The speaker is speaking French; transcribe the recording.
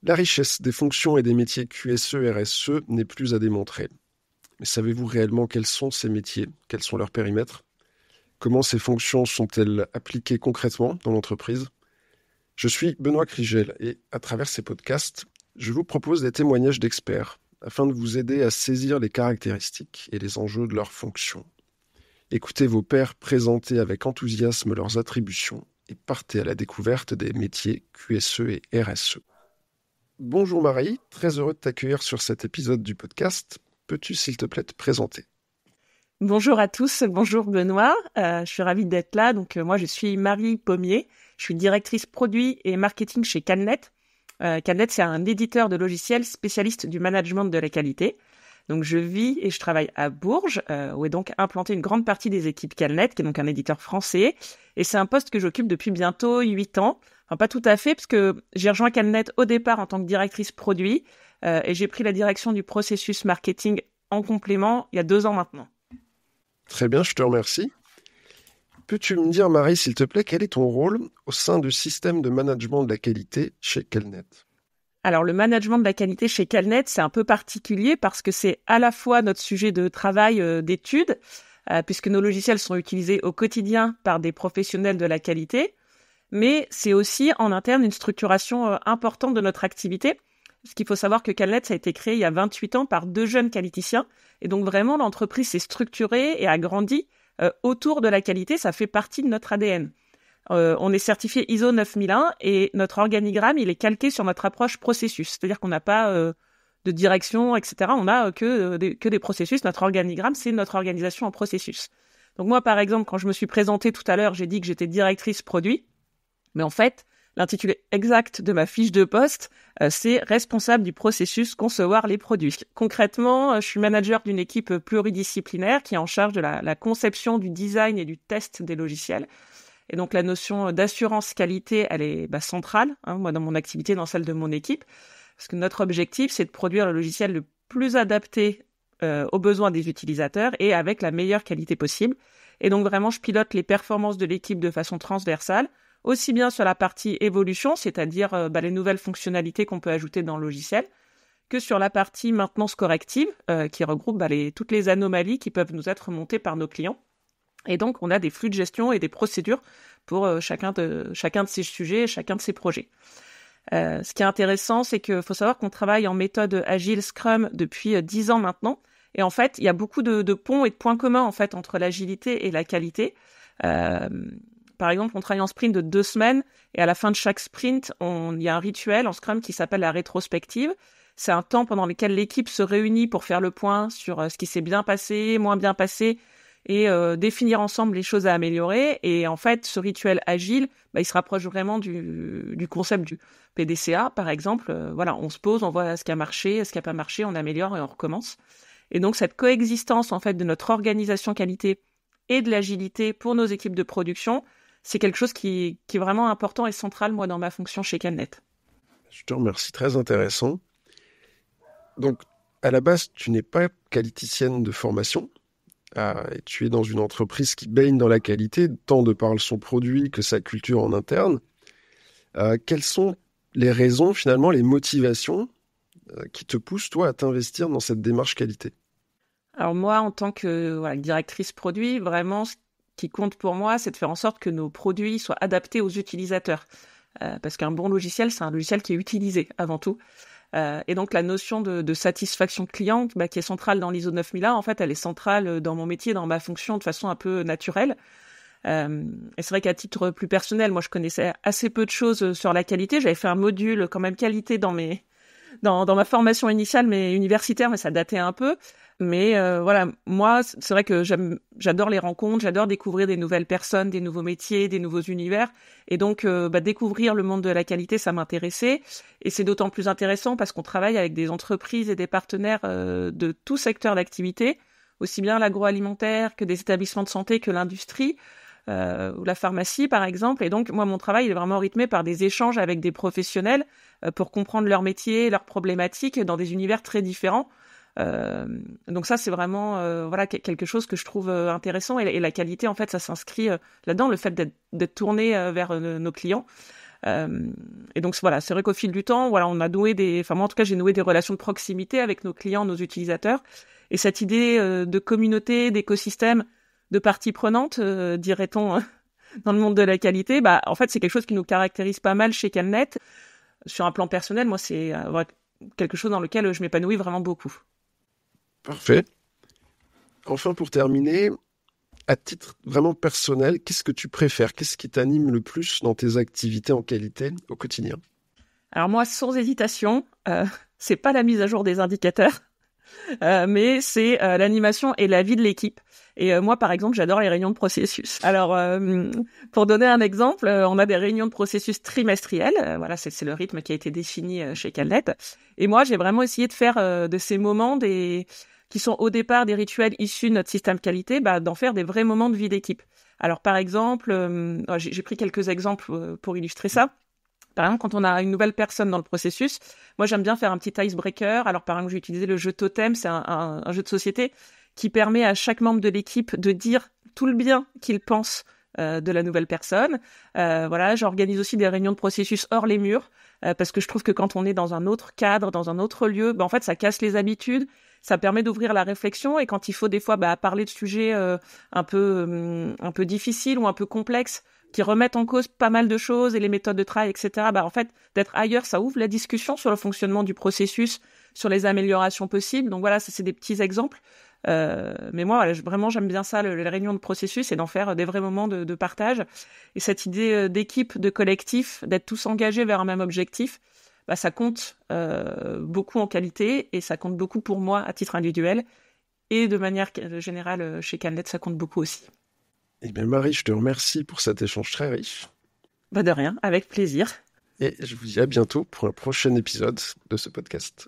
La richesse des fonctions et des métiers QSE, RSE n'est plus à démontrer. Mais savez-vous réellement quels sont ces métiers? Quels sont leurs périmètres? Comment ces fonctions sont-elles appliquées concrètement dans l'entreprise? Je suis Benoît Krigel et à travers ces podcasts, je vous propose des témoignages d'experts afin de vous aider à saisir les caractéristiques et les enjeux de leurs fonctions. Écoutez vos pairs présenter avec enthousiasme leurs attributions et partez à la découverte des métiers QSE et RSE. Bonjour Marie, très heureux de t'accueillir sur cet épisode du podcast. Peux-tu s'il te plaît te présenter? Bonjour à tous, bonjour Benoît, je suis ravie d'être là. Moi je suis Marie Pommier, je suis directrice produit et marketing chez Calnet. Calnet c'est un éditeur de logiciels spécialiste du management de la qualité. Donc je vis et je travaille à Bourges, où est donc implantée une grande partie des équipes Calnet, qui est donc un éditeur français. Et c'est un poste que j'occupe depuis bientôt 8 ans. Enfin pas tout à fait, parce que j'ai rejoint Calnet au départ en tant que directrice produit, et j'ai pris la direction du processus marketing en complément il y a 2 ans maintenant. Très bien, je te remercie. Peux-tu me dire, Marie, s'il te plaît, quel est ton rôle au sein du système de management de la qualité chez Calnet? Alors, le management de la qualité chez Calnet, c'est un peu particulier parce que c'est à la fois notre sujet de travail, d'études, puisque nos logiciels sont utilisés au quotidien par des professionnels de la qualité, mais c'est aussi en interne une structuration importante de notre activité. Parce qu'il faut savoir que Calnet, ça a été créé il y a 28 ans par 2 jeunes qualiticiens. Et donc vraiment, l'entreprise s'est structurée et a grandi autour de la qualité. Ça fait partie de notre ADN. On est certifié ISO 9001 et notre organigramme, il est calqué sur notre approche processus. C'est-à-dire qu'on n'a pas de direction, etc. On n'a que des processus. Notre organigramme, c'est notre organisation en processus. Donc moi, par exemple, quand je me suis présentée tout à l'heure, j'ai dit que j'étais directrice produit. Mais en fait, l'intitulé exact de ma fiche de poste, c'est responsable du processus concevoir les produits. Concrètement, je suis manager d'une équipe pluridisciplinaire qui est en charge de la conception, du design et du test des logiciels. Et donc la notion d'assurance qualité, elle est centrale, moi dans mon activité, dans celle de mon équipe, parce que notre objectif, c'est de produire le logiciel le plus adapté aux besoins des utilisateurs et avec la meilleure qualité possible. Et donc vraiment, je pilote les performances de l'équipe de façon transversale, aussi bien sur la partie évolution, c'est-à-dire les nouvelles fonctionnalités qu'on peut ajouter dans le logiciel, que sur la partie maintenance corrective, qui regroupe toutes les anomalies qui peuvent nous être remontées par nos clients. Et donc, on a des flux de gestion et des procédures pour chacun de ces sujets, chacun de ces projets. Ce qui est intéressant, c'est qu'il faut savoir qu'on travaille en méthode Agile Scrum depuis 10 ans maintenant. Et en fait, il y a beaucoup de ponts et de points communs en fait, entre l'agilité et la qualité. Par exemple, on travaille en sprint de 2 semaines et à la fin de chaque sprint, il y a un rituel en Scrum qui s'appelle la rétrospective. C'est un temps pendant lequel l'équipe se réunit pour faire le point sur ce qui s'est bien passé, moins bien passé et définir ensemble les choses à améliorer. Et en fait, ce rituel agile, il se rapproche vraiment du concept du PDCA, par exemple. On se pose, on voit ce qui a marché, ce qui n'a pas marché, on améliore et on recommence. Et donc, cette coexistence en fait de notre organisation qualité et de l'agilité pour nos équipes de production, c'est quelque chose qui est vraiment important et central, moi, dans ma fonction chez Calnet. Je te remercie, très intéressant. Donc, à la base, tu n'es pas qualiticienne de formation, et tu es dans une entreprise qui baigne dans la qualité, tant de par son produit que sa culture en interne. Quelles sont les raisons, finalement, les motivations qui te poussent, toi, à t'investir dans cette démarche qualité? Alors moi, en tant que directrice produit, vraiment, ce qui compte pour moi, c'est de faire en sorte que nos produits soient adaptés aux utilisateurs. Parce qu'un bon logiciel, c'est un logiciel qui est utilisé avant tout. Et donc la notion de satisfaction client, qui est centrale dans l'ISO 9001, en fait, elle est centrale dans mon métier, dans ma fonction, de façon un peu naturelle. Et c'est vrai qu'à titre plus personnel, moi, je connaissais assez peu de choses sur la qualité. J'avais fait un module quand même qualité dans ma formation initiale, mais universitaire, mais ça datait un peu. Mais moi, c'est vrai que j'adore les rencontres, j'adore découvrir des nouvelles personnes, des nouveaux métiers, des nouveaux univers. Et donc, découvrir le monde de la qualité, ça m'intéressait. Et c'est d'autant plus intéressant parce qu'on travaille avec des entreprises et des partenaires de tout secteur d'activité, aussi bien l'agroalimentaire que des établissements de santé que l'industrie. Ou la pharmacie, par exemple. Et donc, moi, mon travail il est vraiment rythmé par des échanges avec des professionnels pour comprendre leur métier, leurs problématiques dans des univers très différents. Donc ça, c'est vraiment quelque chose que je trouve intéressant. Et la qualité, en fait, ça s'inscrit là-dedans, le fait d'être tourné vers nos clients. Et donc voilà, c'est vrai qu'au fil du temps, voilà, on a noué moi en tout cas, j'ai noué des relations de proximité avec nos clients, nos utilisateurs. Et cette idée de communauté, d'écosystème, de parties prenantes, dirait-on, dans le monde de la qualité, en fait, c'est quelque chose qui nous caractérise pas mal chez Calnet. Sur un plan personnel, moi, c'est quelque chose dans lequel je m'épanouis vraiment beaucoup. Parfait. Enfin, pour terminer, à titre vraiment personnel, qu'est-ce que tu préfères? Qu'est-ce qui t'anime le plus dans tes activités en qualité au quotidien? Alors moi, sans hésitation, c'est pas la mise à jour des indicateurs, mais c'est l'animation et la vie de l'équipe. Et moi, par exemple, j'adore les réunions de processus. Alors, pour donner un exemple, on a des réunions de processus trimestrielles. Voilà, c'est le rythme qui a été défini chez Calnet. Et moi, j'ai vraiment essayé de faire de ces moments qui sont au départ des rituels issus de notre système qualité, d'en faire des vrais moments de vie d'équipe. Alors, par exemple, j'ai pris quelques exemples pour illustrer ça. Par exemple, quand on a une nouvelle personne dans le processus, moi, j'aime bien faire un petit icebreaker. Alors, par exemple, j'ai utilisé le jeu Totem. C'est un jeu de société qui permet à chaque membre de l'équipe de dire tout le bien qu'il pense de la nouvelle personne. Voilà, j'organise aussi des réunions de processus hors les murs, parce que je trouve que quand on est dans un autre cadre, dans un autre lieu, en fait, ça casse les habitudes, ça permet d'ouvrir la réflexion, et quand il faut des fois parler de sujets un peu difficiles ou un peu complexes, qui remettent en cause pas mal de choses et les méthodes de travail, etc. En fait, d'être ailleurs, ça ouvre la discussion sur le fonctionnement du processus, sur les améliorations possibles. Donc voilà, ça c'est des petits exemples. Mais moi, voilà, vraiment, j'aime bien ça, les réunions de processus, et d'en faire des vrais moments de partage. Et cette idée d'équipe, de collectif, d'être tous engagés vers un même objectif, ça compte beaucoup en qualité, et ça compte beaucoup pour moi à titre individuel. Et de manière générale, chez Calnet, ça compte beaucoup aussi. Eh bien, Marie, je te remercie pour cet échange très riche. De rien, avec plaisir. Et je vous dis à bientôt pour un prochain épisode de ce podcast.